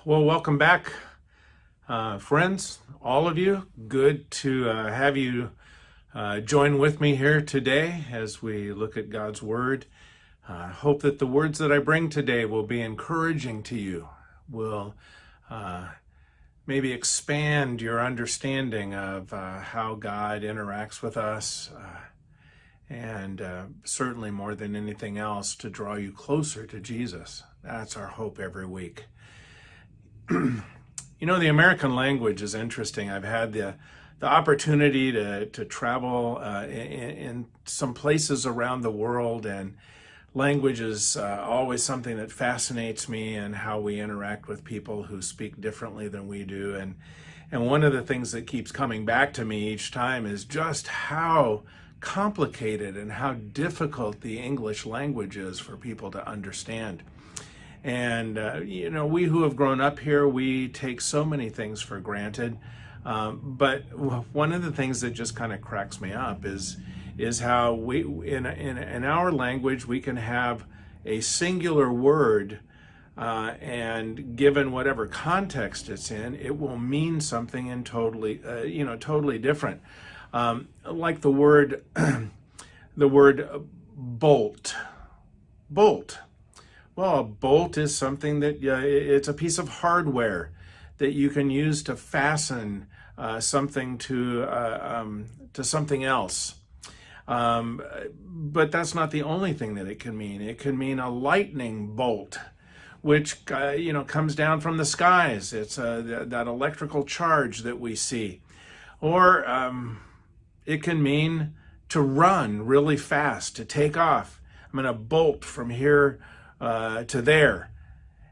Well, welcome back, friends, all of you. Good to have you join with me here today as we look at God's Word. I hope that the words that I bring today will be encouraging to you, will maybe expand your understanding of how God interacts with us, and certainly more than anything else, to draw you closer to Jesus. That's our hope every week. You know, the American language is interesting. I've had the opportunity to travel in some places around the world, and language is always something that fascinates me, and how we interact with people who speak differently than we do. And one of the things that keeps coming back to me each time is just how complicated and how difficult the English language is for people to understand. And, you know, we who have grown up here, we take so many things for granted. But one of the things that just kind of cracks me up is how we, in our language, we can have a singular word, and given whatever context it's in, it will mean something in totally different. Like the word, bolt. Bolt. Well, a bolt is something that it's a piece of hardware that you can use to fasten something to something else. But that's not the only thing that it can mean. It can mean a lightning bolt, which comes down from the skies. It's that electrical charge that we see. Or it can mean to run really fast, to take off. I'm going to bolt from here to there.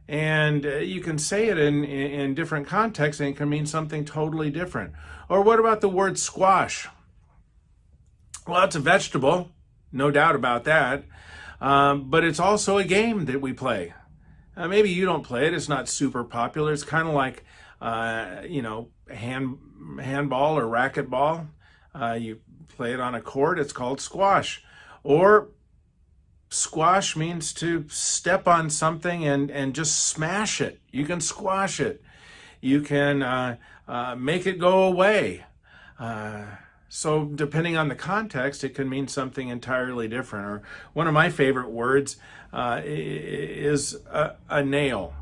And you can say it in different contexts, and it can mean something totally different. Or what about the word squash? Well, it's a vegetable, no doubt about that. But it's also a game that we play. Maybe you don't play it. It's not super popular. It's kind of like, handball or racquetball. You play it on a court. It's called squash. Or squash means to step on something and just smash it. You can squash it. You can make it go away. So depending on the context, it can mean something entirely different. Or one of my favorite words is a nail.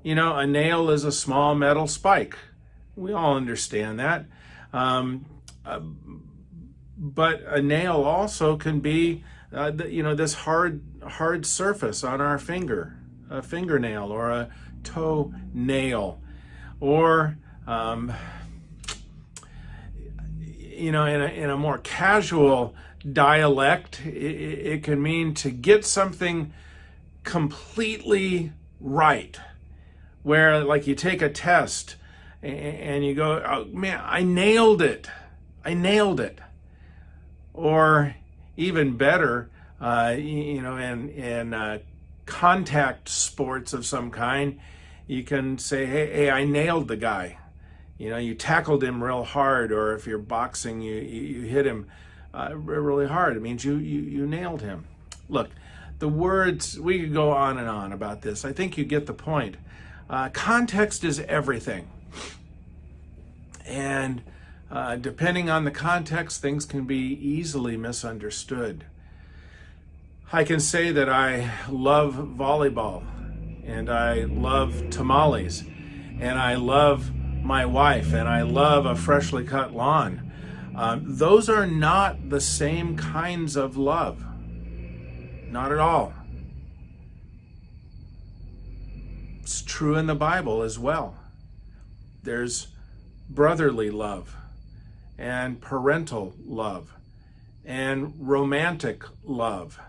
You know, a nail is a small metal spike. We all understand that. But a nail also can be this hard surface on our finger, a fingernail or a toenail, or in a more casual dialect, it can mean to get something completely right, where like you take a test and you go, oh man, I nailed it. Or even better, in contact sports of some kind, you can say, hey, I nailed the guy. You know, you tackled him real hard. Or if you're boxing, you hit him really hard. It means you nailed him. Look, the words, we could go on and on about this. I think you get the point. Context is everything. And depending on the context, things can be easily misunderstood. I can say that I love volleyball, and I love tamales, and I love my wife, and I love a freshly cut lawn. Those are not the same kinds of love. Not at all. It's true in the Bible as well. There's brotherly love, and parental love, and romantic love,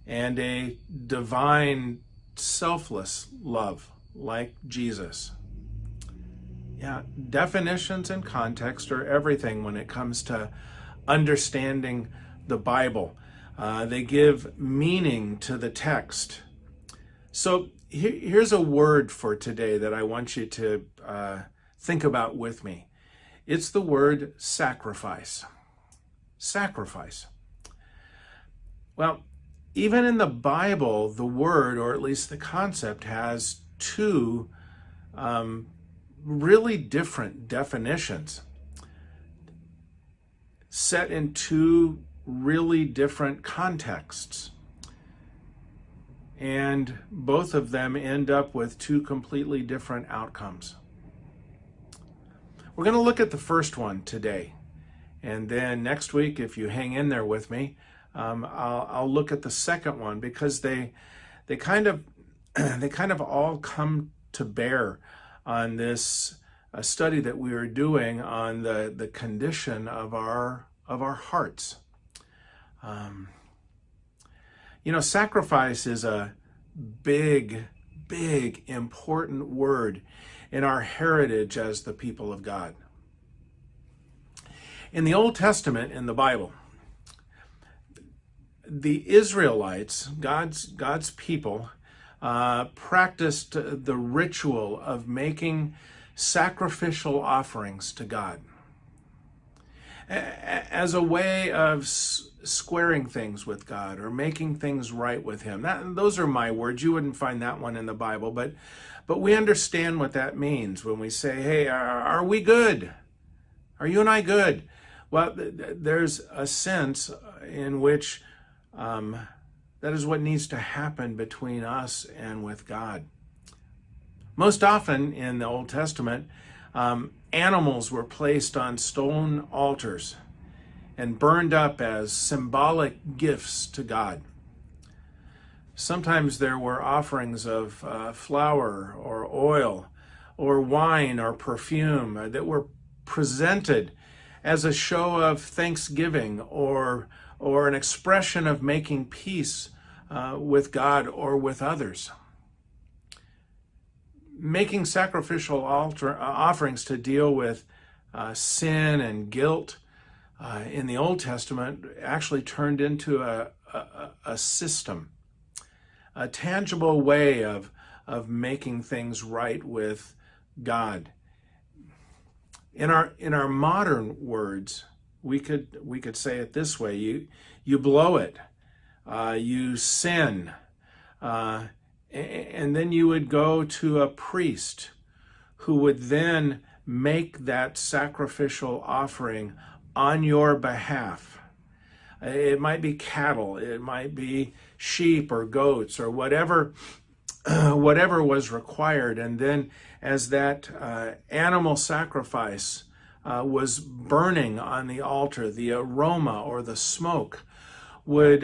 and a divine, selfless love like Jesus. Yeah, definitions and context are everything when it comes to understanding the Bible. They give meaning to the text. So here's a word for today that I want you to think about with me. It's the word sacrifice. Sacrifice. Well, even in the Bible, the word, or at least the concept, has two really different definitions set in two really different contexts. And both of them end up with two completely different outcomes. We're going to look at the first one today. And then next week, if you hang in there with me, I'll look at the second one, because they kind of all come to bear on this study that we are doing on the condition of our hearts. Sacrifice is a big, important word in our heritage as the people of God. In the Old Testament, in the Bible, the Israelites, God's people, practiced the ritual of making sacrificial offerings to God as a way of squaring things with God or making things right with Him. Those are my words. You wouldn't find that one in the Bible, but we understand what that means when we say, hey, are we good? Are you and I good? Well, there's a sense in which that is what needs to happen between us and with God. Most often in the Old Testament, animals were placed on stone altars and burned up as symbolic gifts to God. Sometimes there were offerings of flour or oil or wine or perfume that were presented as a show of thanksgiving or an expression of making peace with God or with others. Making sacrificial offerings to deal with sin and guilt in the Old Testament actually turned into a system, a tangible way of making things right with God. In our modern words, we could say it this way: you blow it, you sin, and then you would go to a priest who would then make that sacrificial offering on your behalf. It might be cattle, it might be sheep or goats or whatever was required. And then as that animal sacrifice was burning on the altar, the aroma or the smoke would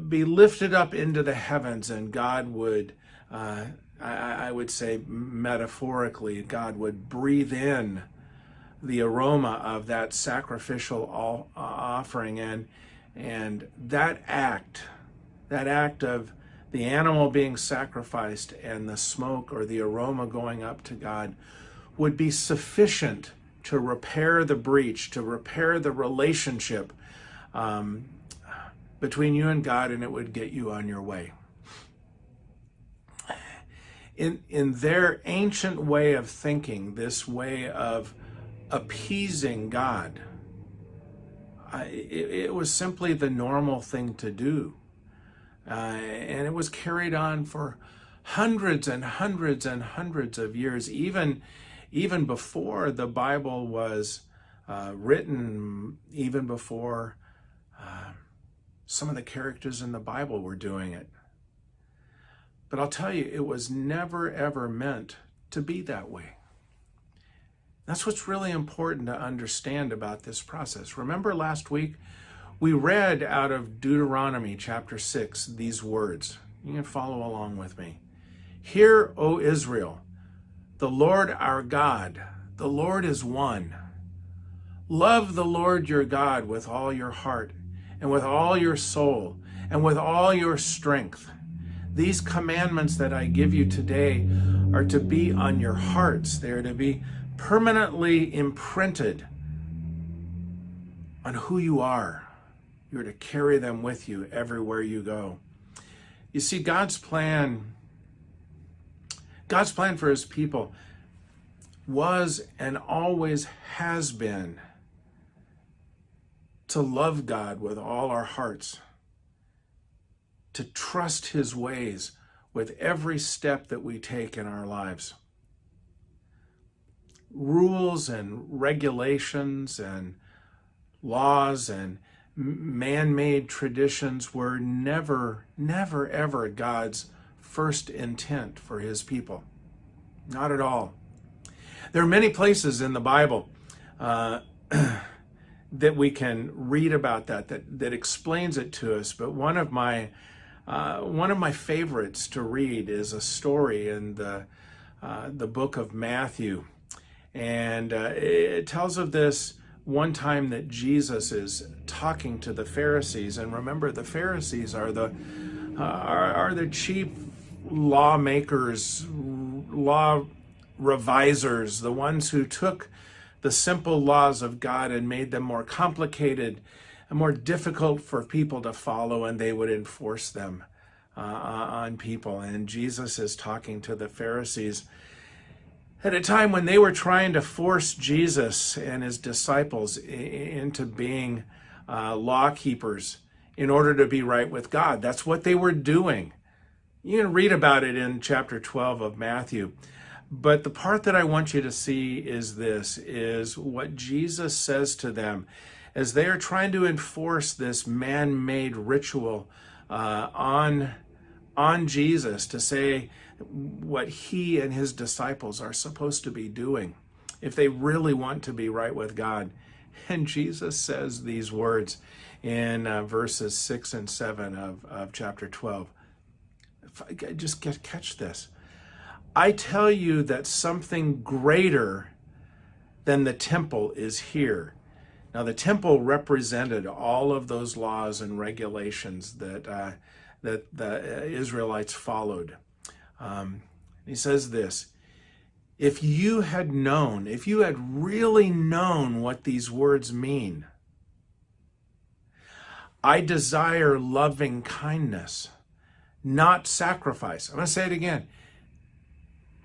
be lifted up into the heavens, and God would, I would say metaphorically, God would breathe in the aroma of that sacrificial offering, and that act of the animal being sacrificed and the smoke or the aroma going up to God would be sufficient to repair the breach, to repair the relationship between you and God, and it would get you on your way. In their ancient way of thinking, this way of appeasing God, it was simply the normal thing to do. And it was carried on for hundreds and hundreds and hundreds of years, even before the Bible was written, even before some of the characters in the Bible were doing it. But I'll tell you, it was never, ever meant to be that way. That's what's really important to understand about this process. Remember last week, we read out of Deuteronomy chapter 6 these words. You can follow along with me. Hear, O Israel, the Lord our God, the Lord is one. Love the Lord your God with all your heart and with all your soul and with all your strength. These commandments that I give you today are to be on your hearts. They are to be permanently imprinted on who you are. You're to carry them with you everywhere you go. You see, God's plan for his people was and always has been to love God with all our hearts, to trust his ways with every step that we take in our lives. rules and regulations and laws and man-made traditions were never, ever God's first intent for his people. Not at all. There are many places in the Bible that we can read about that explains it to us, but one of my favorites to read is a story in the book of Matthew, and it tells of this one time that Jesus is talking to the Pharisees. And remember, the Pharisees are the chief lawmakers, law revisers, the ones who took the simple laws of God and made them more complicated and more difficult for people to follow, and they would enforce them on people. And Jesus is talking to the Pharisees at a time when they were trying to force Jesus and his disciples into being law keepers in order to be right with God. That's what they were doing. You can read about it in chapter 12 of Matthew. But the part that I want you to see is what Jesus says to them as they are trying to enforce this man-made ritual on Jesus, to say what he and his disciples are supposed to be doing if they really want to be right with God. And Jesus says these words in verses 6 and 7 of chapter 12. Just catch this. I tell you that something greater than the temple is here. Now, the temple represented all of those laws and regulations that the Israelites followed. He says this: if you had really known what these words mean, I desire loving kindness, not sacrifice. I'm going to say it again.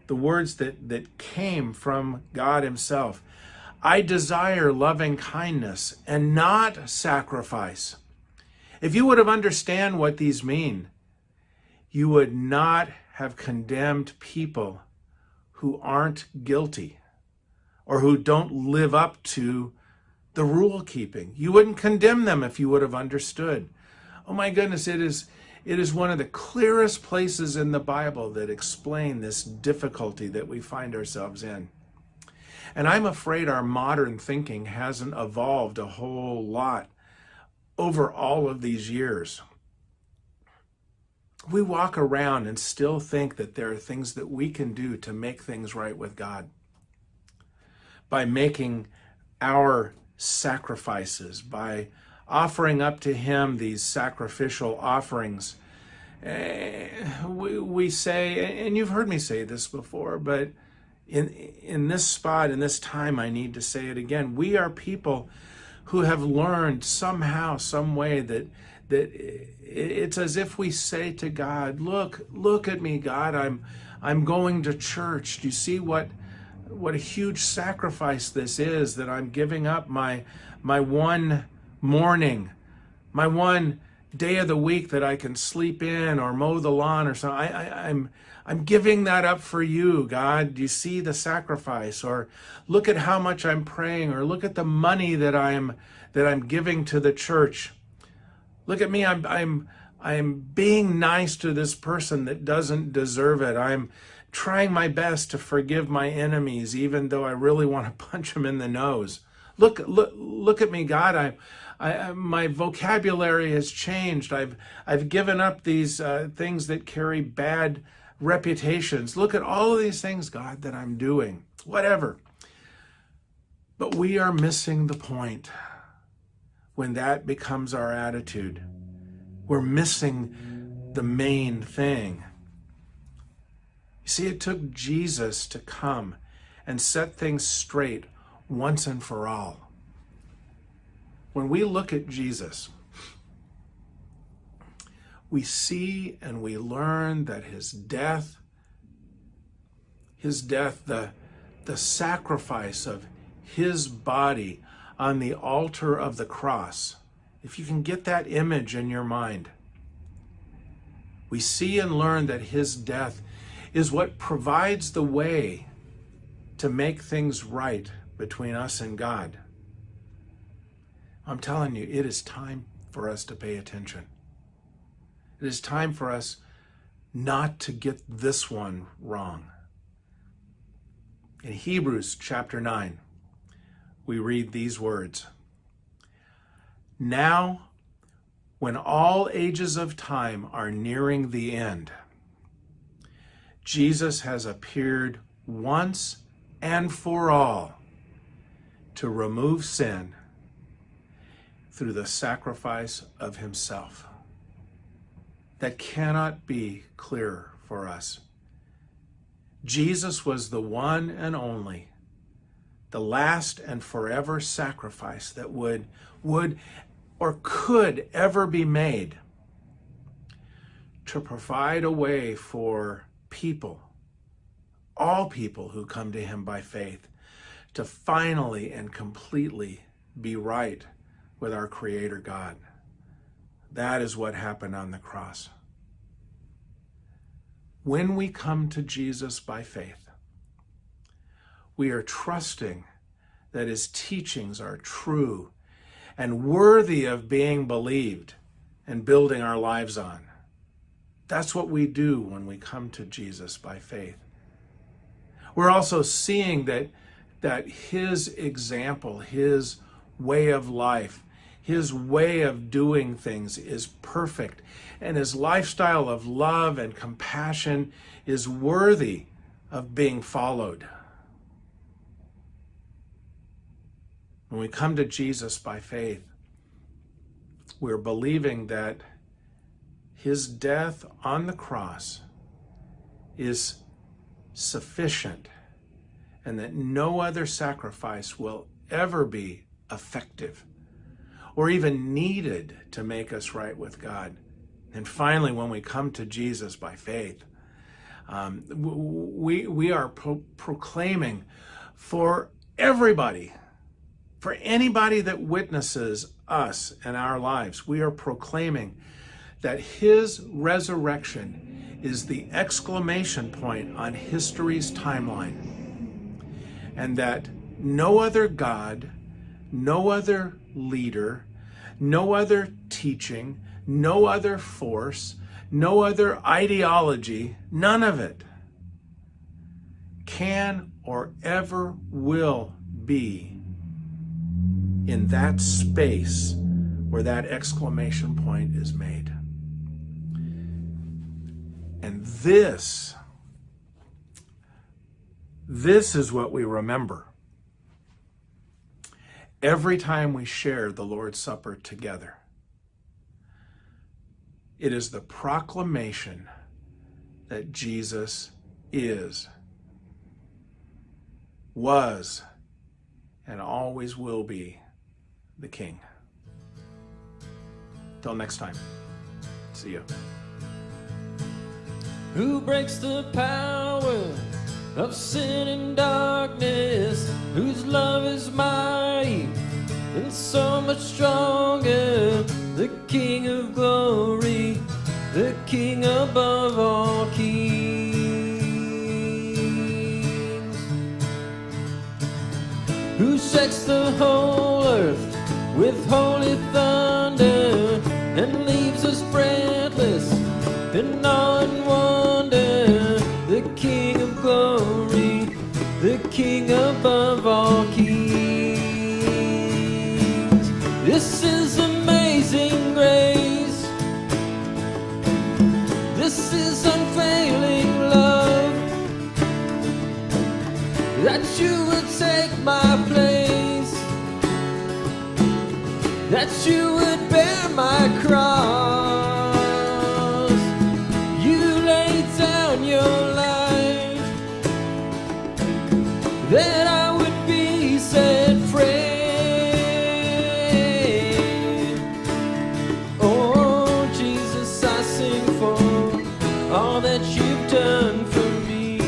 The words that came from God himself. I desire loving kindness and not sacrifice. If you would have understand what these mean, you would not have condemned people who aren't guilty or who don't live up to the rule keeping. You wouldn't condemn them if you would have understood. Oh my goodness, it is one of the clearest places in the Bible that explain this difficulty that we find ourselves in. And I'm afraid our modern thinking hasn't evolved a whole lot over all of these years. We walk around and still think that there are things that we can do to make things right with God by making our sacrifices, by offering up to him these sacrificial offerings. We say, and you've heard me say this before, but in this spot, in this time, I need to say it again. We are people who have learned somehow, some way that it's as if we say to God, look at me, God, I'm going to church. Do you see what a huge sacrifice this is, that I'm giving up my one morning, my one day of the week that I can sleep in or mow the lawn or something. I'm giving that up for you, God. Do you see the sacrifice? Or look at how much I'm praying, or look at the money that I'm giving to the church. Look at me, I'm being nice to this person that doesn't deserve it. I'm trying my best to forgive my enemies, even though I really want to punch them in the nose. Look at me, God. My vocabulary has changed. I've given up these things that carry bad reputations. Look at all of these things, God, that I'm doing. Whatever. But we are missing the point when that becomes our attitude. We're missing the main thing. You see, it took Jesus to come and set things straight once and for all. When we look at Jesus, we see and we learn that his death, the sacrifice of his body on the altar of the cross, if you can get that image in your mind, we see and learn that his death is what provides the way to make things right between us and God. I'm telling you, it is time for us to pay attention. It is time for us not to get this one wrong. In Hebrews chapter 9, we read these words. Now, when all ages of time are nearing the end, Jesus has appeared once and for all to remove sin through the sacrifice of himself. That cannot be clearer for us. Jesus was the one and only, the last and forever sacrifice that would or could ever be made to provide a way for people, all people who come to him by faith, to finally and completely be right with our Creator God. That is what happened on the cross. When we come to Jesus by faith, we are trusting that his teachings are true and worthy of being believed and building our lives on. That's what we do when we come to Jesus by faith. We're also seeing that his example, his way of life, his way of doing things is perfect, and his lifestyle of love and compassion is worthy of being followed. When we come to Jesus by faith, we're believing that his death on the cross is sufficient and that no other sacrifice will ever be effective or even needed to make us right with God. And finally, when we come to Jesus by faith, we are proclaiming for everybody, for anybody that witnesses us and our lives, we are proclaiming that his resurrection is the exclamation point on history's timeline, and that no other God, no other leader, no other teaching, no other force, no other ideology, none of it can or ever will be in that space where that exclamation point is made. And this is what we remember every time we share the Lord's Supper together. It is the proclamation that Jesus is, was, and always will be the King. Till next time, see you. Who breaks the power of sin and darkness, whose love is mighty and so much stronger, the King of glory, the King above all kings, who shakes the whole earth with holy thunder and leaves us breathless in awe and wonder, the King of glory, the King above all kings. This is amazing grace. This is unfailing love, that you would take my place, that you would bear my cross. You laid down your life that I would be set free. Oh, Jesus, I sing for all that you've done for me.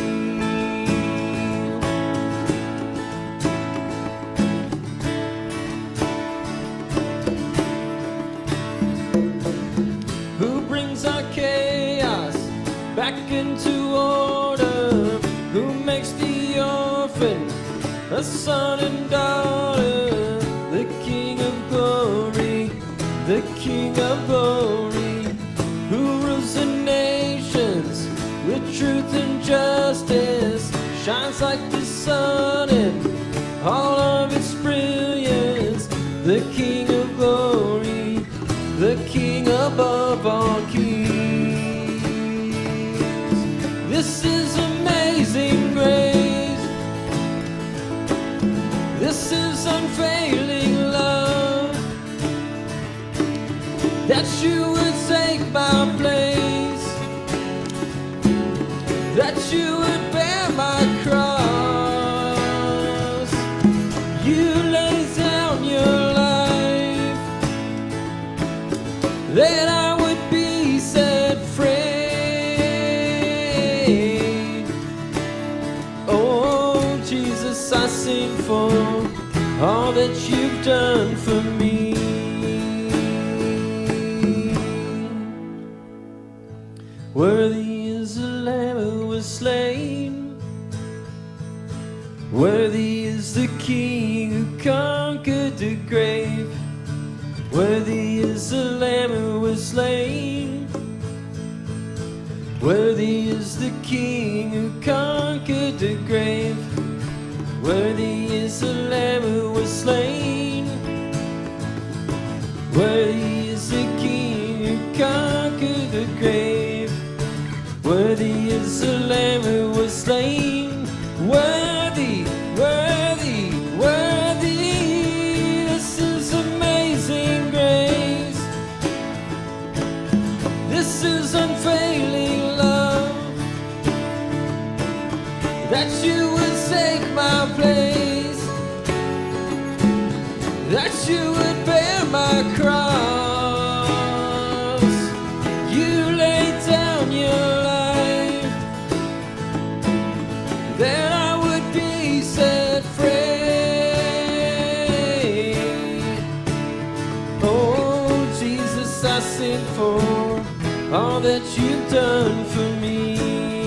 Who brings our chaos back into order? Who makes the orphan a son and daughter, the King of glory, the King of glory, who rules the nations with truth and justice, shines like the sun in all of its brilliance, the King of glory, the King above all kings. This is amazing grace. This is unfailing love, that you would take my place, that you would bear my cross. You lay down your life, that I would be set free. Oh, Jesus, I sing for all that you've done for me. Worthy is the Lamb who was slain, worthy is the King who conquered the grave, worthy is the Lamb who was slain, worthy is the King who conquered the grave, worthy is the Lamb who was slain, worthy is the King who conquered the grave, worthy is the Lamb who was slain, worthy, worthy, worthy. This is amazing grace. This is unfailing love, that you would take my place, that you would bear my cross. You laid down your life, that I would be set free. Oh, Jesus, I sing for all that you've done for me.